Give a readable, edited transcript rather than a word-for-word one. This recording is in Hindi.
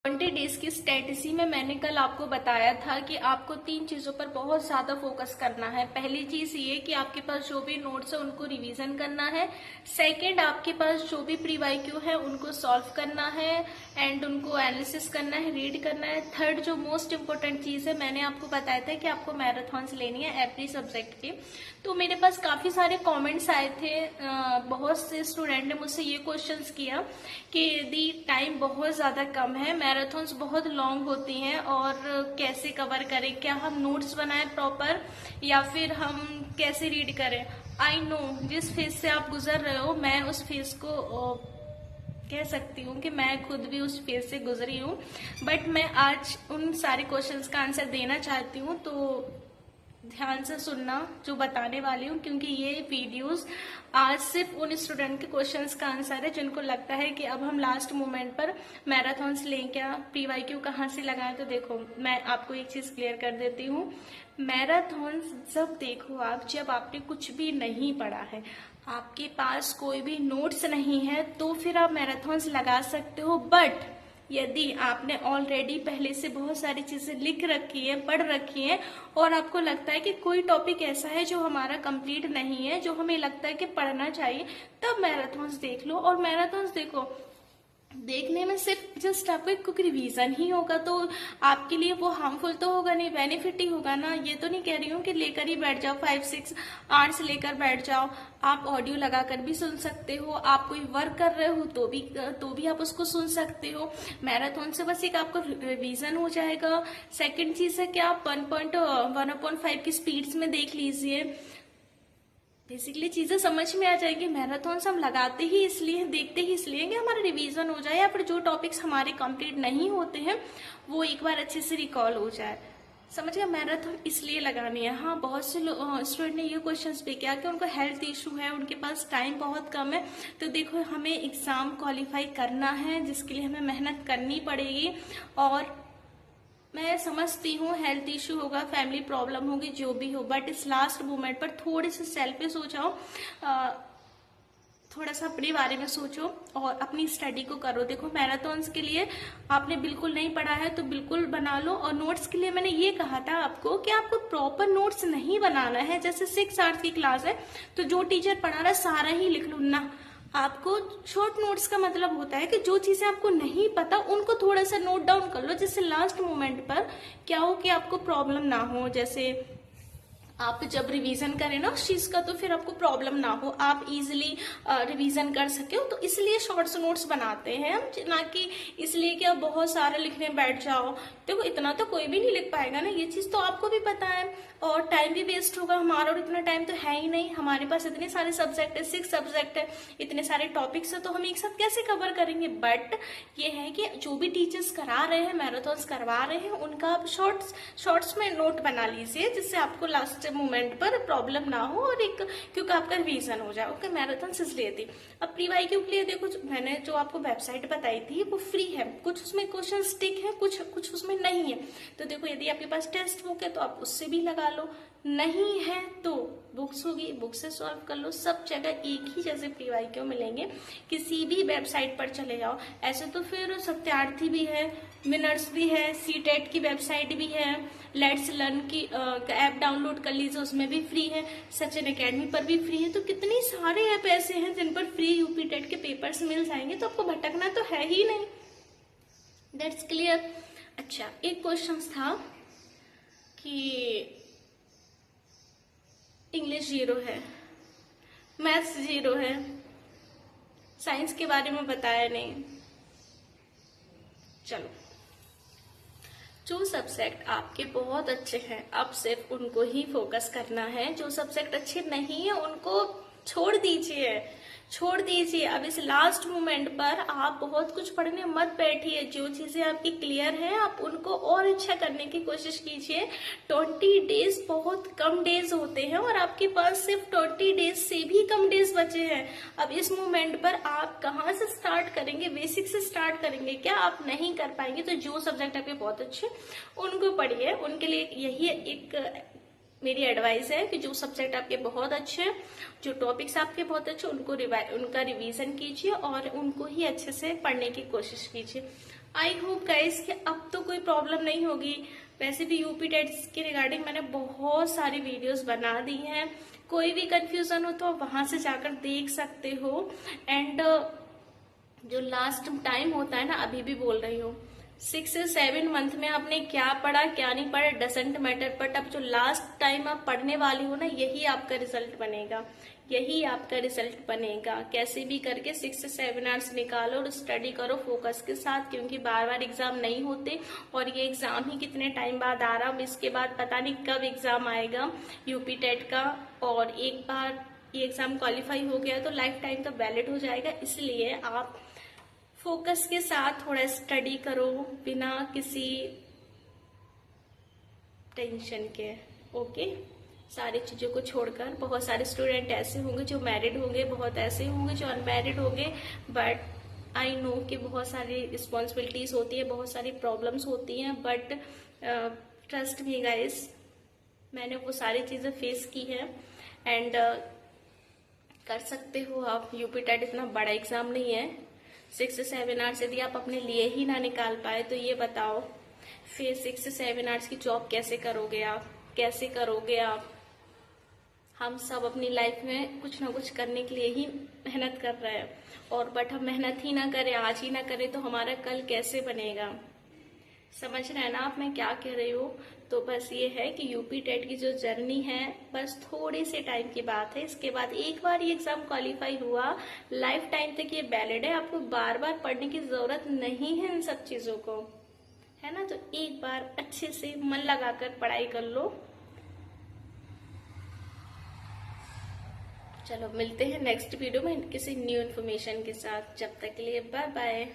20 डेज की स्ट्रेटेजी में मैंने कल आपको बताया था कि आपको 3 चीजों पर बहुत ज्यादा फोकस करना है। पहली चीज ये कि आपके पास जो भी नोट्स है उनको रिवीजन करना है। सेकंड, आपके पास जो भी प्री वाईक्यू है उनको सॉल्व करना है एंड उनको एनालिसिस करना है, रीड करना है। थर्ड, जो मोस्ट इम्पोर्टेंट चीज है, मैंने आपको बताया था कि आपको मैराथॉन्स लेनी है एवरी सब्जेक्ट के। तो मेरे पास काफी सारे कॉमेंट्स आए थे, बहुत से स्टूडेंट ने मुझसे ये क्वेश्चंस किया कि यदि टाइम बहुत ज्यादा कम है, मैराथॉन्स बहुत लॉन्ग होती हैं और कैसे कवर करें, क्या हम नोट्स बनाएं प्रॉपर या फिर हम कैसे रीड करें। आई नो जिस फेज से आप गुजर रहे हो, मैं उस फेज को कह सकती हूँ कि मैं खुद भी उस फेज से गुजरी हूँ, बट मैं आज उन सारे क्वेश्चंस का आंसर देना चाहती हूँ। तो ध्यान से सुनना जो बताने वाली हूँ, क्योंकि ये वीडियोस आज सिर्फ उन स्टूडेंट के क्वेश्चंस का आंसर है जिनको लगता है कि अब हम लास्ट मोमेंट पर मैराथॉन्स लें, क्या प्री वाईक्यू कहाँ से लगाएं। तो देखो, मैं आपको एक चीज क्लियर कर देती हूँ। मैराथॉन्स जब देखो आप, जब आपने कुछ भी नहीं पढ़ा है, आपके पास कोई भी नोट्स नहीं है, तो फिर आप मैराथॉन्स लगा सकते हो। बट यदि आपने ऑलरेडी पहले से बहुत सारी चीजें लिख रखी है, पढ़ रखी है, और आपको लगता है कि कोई टॉपिक ऐसा है जो हमारा कंप्लीट नहीं है, जो हमें लगता है कि पढ़ना चाहिए, तब मैराथॉन्स देख लो। और मैराथॉन्स देखो, देखने में सिर्फ जस्ट आपको एक रिवीजन ही होगा, तो आपके लिए वो हार्मफुल तो होगा नहीं, बेनिफिट ही होगा ना। ये तो नहीं कह रही हूँ कि लेकर ही बैठ जाओ, 5-6 आवर्स लेकर बैठ जाओ। आप ऑडियो लगाकर भी सुन सकते हो, आप कोई वर्क कर रहे हो तो भी आप उसको सुन सकते हो। मैराथन से बस एक आपको रिवीजन हो जाएगा। सेकंड चीज है कि आप 1.5 की स्पीड्स में देख लीजिए, बेसिकली चीजें समझ में आ जाएगी। मैराथॉन्स हम लगाते ही इसलिए, देखते ही इसलिए कि हमारा रिवीजन हो जाए, या फिर जो टॉपिक्स हमारे कंप्लीट नहीं होते हैं वो एक बार अच्छे से रिकॉल हो जाए। समझ गया, मैराथन इसलिए लगानी है। हाँ, बहुत से स्टूडेंट ने ये क्वेश्चंस भी किया कि उनको हेल्थ इशू है, उनके पास टाइम बहुत कम है। तो देखो, हमें एग्जाम क्वालिफाई करना है, जिसके लिए हमें मेहनत करनी पड़ेगी। और मैं समझती हूँ हेल्थ इश्यू होगा, फैमिली प्रॉब्लम होगी, जो भी हो, बट इस लास्ट मोमेंट पर थोड़े से सेल्फिश हो जाओ, थोड़ा सा अपने बारे में सोचो और अपनी स्टडी को करो। देखो, मैराथॉन्स के लिए आपने बिल्कुल नहीं पढ़ा है तो बिल्कुल बना लो। और नोट्स के लिए मैंने ये कहा था आपको कि आपको प्रॉपर नोट्स नहीं बनाना है। जैसे 6 आवर्स की क्लास है तो जो टीचर पढ़ा रहा है सारा ही लिख लो ना। आपको शॉर्ट नोट्स का मतलब होता है कि जो चीजें आपको नहीं पता उनको थोड़ा सा नोट डाउन कर लो, जिससे लास्ट मोमेंट पर क्या हो कि आपको प्रॉब्लम ना हो। जैसे आप जब रिवीजन करें ना उस चीज का, तो फिर आपको प्रॉब्लम ना हो, आप इजीली रिवीजन कर सके हो। तो इसलिए शॉर्ट्स नोट्स बनाते हैं हम, ना कि इसलिए कि आप बहुत सारा लिखने बैठ जाओ। देखो, इतना तो कोई भी नहीं लिख पाएगा ना, ये चीज तो आपको भी पता है, और टाइम भी वेस्ट होगा हमारा। और इतना टाइम तो है ही नहीं हमारे पास, इतने सारे सब्जेक्ट है, 6 सब्जेक्ट है, इतने सारे टॉपिक्स है, तो हम एक साथ कैसे कवर करेंगे। बट ये है कि जो भी टीचर्स करा रहे हैं, मैराथॉन्स करवा रहे हैं, उनका आप शॉर्ट्स में नोट बना लीजिए, जिससे आपको लास्ट मोमेंट पर प्रॉब्लम ना हो और एक क्योंकि आपका रिवीजन हो जाए। ओके, मैराथन इसलिए थी। अब प्री वाईक्यू के लिए देखो, मैंने जो आपको वेबसाइट बताई थी वो फ्री है, कुछ उसमें क्वेश्चन स्टिक है, कुछ उसमें नहीं है। तो देखो, यदि आपके पास टेक्स्ट बुक है तो आप उससे भी लगा लो, नहीं है तो बुक्स होगी, बुक से सॉल्व कर लो। सब जगह एक ही जैसे प्री वाईक्यू मिलेंगे, किसी भी वेबसाइट पर चले जाओ। ऐसे तो फिर सत्यार्थी भी है, विनर्स भी है, सीटेट की वेबसाइट भी है, लेट्स लर्न की ऐप डाउनलोड कर लीजिए, उसमें भी फ्री है, सचिन एकेडमी पर भी फ्री है। तो कितने सारे ऐप ऐसे हैं जिन पर फ्री यूपी टेट के पेपर्स मिल जाएंगे, तो आपको भटकना तो है ही नहीं। That's clear. अच्छा, एक क्वेश्चन था कि इंग्लिश 0 है, मैथ्स 0 है, साइंस के बारे में बताया नहीं। चलो, जो सब्जेक्ट आपके बहुत अच्छे हैं अब सिर्फ उनको ही फोकस करना है, जो सब्जेक्ट अच्छे नहीं है उनको छोड़ दीजिए। अब इस लास्ट मोमेंट पर आप बहुत कुछ पढ़ने मत बैठिए। जो चीजें आपकी क्लियर है आप उनको और अच्छा करने की कोशिश कीजिए। 20 डेज बहुत कम डेज होते हैं और आपके पास सिर्फ 20 डेज से भी कम डेज बचे हैं। अब इस मोमेंट पर आप कहाँ से स्टार्ट करेंगे, बेसिक से स्टार्ट करेंगे क्या, आप नहीं कर पाएंगे। तो जो सब्जेक्ट आपके बहुत अच्छे उनको पढ़िए। उनके लिए यही एक मेरी एडवाइस है कि जो सब्जेक्ट आपके बहुत अच्छे, जो टॉपिक्स आपके बहुत अच्छे, उनका रिवीजन कीजिए और उनको ही अच्छे से पढ़ने की कोशिश कीजिए। आई होप गाइस कि अब तो कोई प्रॉब्लम नहीं होगी। वैसे भी यूपी टेट्स के रिगार्डिंग मैंने बहुत सारी वीडियोस बना दी हैं, कोई भी कंफ्यूजन हो तो आप वहां से जाकर देख सकते हो। एंड जो लास्ट टाइम होता है ना, अभी भी बोल रही हूँ, 6 से 7 मंथ में आपने क्या पढ़ा क्या नहीं पढ़ा डजेंट मैटर, बट अब जो लास्ट टाइम आप पढ़ने वाली हो ना, यही आपका रिजल्ट बनेगा, यही आपका रिजल्ट बनेगा। कैसे भी करके 6 से 7 आवर्स निकालो और स्टडी करो फोकस के साथ, क्योंकि बार बार एग्जाम नहीं होते और ये एग्जाम ही कितने टाइम बाद आ रहा, अब इसके बाद पता नहीं कब एग्जाम आएगा यूपी टेट का। और एक बार ये एग्जाम क्वालिफाई हो गया तो लाइफ टाइम तो वैलिड हो जाएगा, इसलिए आप फोकस के साथ थोड़ा स्टडी करो बिना किसी टेंशन के। ओके, सारी चीजों को छोड़कर। बहुत सारे स्टूडेंट ऐसे होंगे जो मैरिड होंगे, बहुत ऐसे होंगे जो अनमैरिड होंगे, बट आई नो कि बहुत सारी रिस्पॉन्सिबिलिटीज होती है, बहुत सारी प्रॉब्लम्स होती हैं, बट ट्रस्ट मी गाइस, मैंने वो सारी चीजें फेस की है। एंड कर सकते हो आप। यूपी टेट इतना बड़ा एग्जाम नहीं है। 6 से 7 आवर्स यदि आप अपने लिए ही ना निकाल पाए तो ये बताओ फिर 6 से 7 आवर्स की जॉब कैसे करोगे आप, कैसे करोगे आप। हम सब अपनी लाइफ में कुछ ना कुछ करने के लिए ही मेहनत कर रहे हैं, और बट हम मेहनत ही ना करें, आज ही ना करें तो हमारा कल कैसे बनेगा। समझ रहे हैं ना आप मैं क्या कह रही हूँ। तो बस ये है कि यूपी टेट की जो जर्नी है बस थोड़े से टाइम की बात है। इसके बाद एक बार ये एग्जाम क्वालिफाई हुआ, लाइफ टाइम तक ये वैलिड है, आपको बार बार पढ़ने की जरूरत नहीं है इन सब चीजों को, है ना। तो एक बार अच्छे से मन लगाकर पढ़ाई कर लो। चलो मिलते हैं नेक्स्ट वीडियो में किसी न्यू इन्फॉर्मेशन के साथ। जब तक के लिए बाय बाय।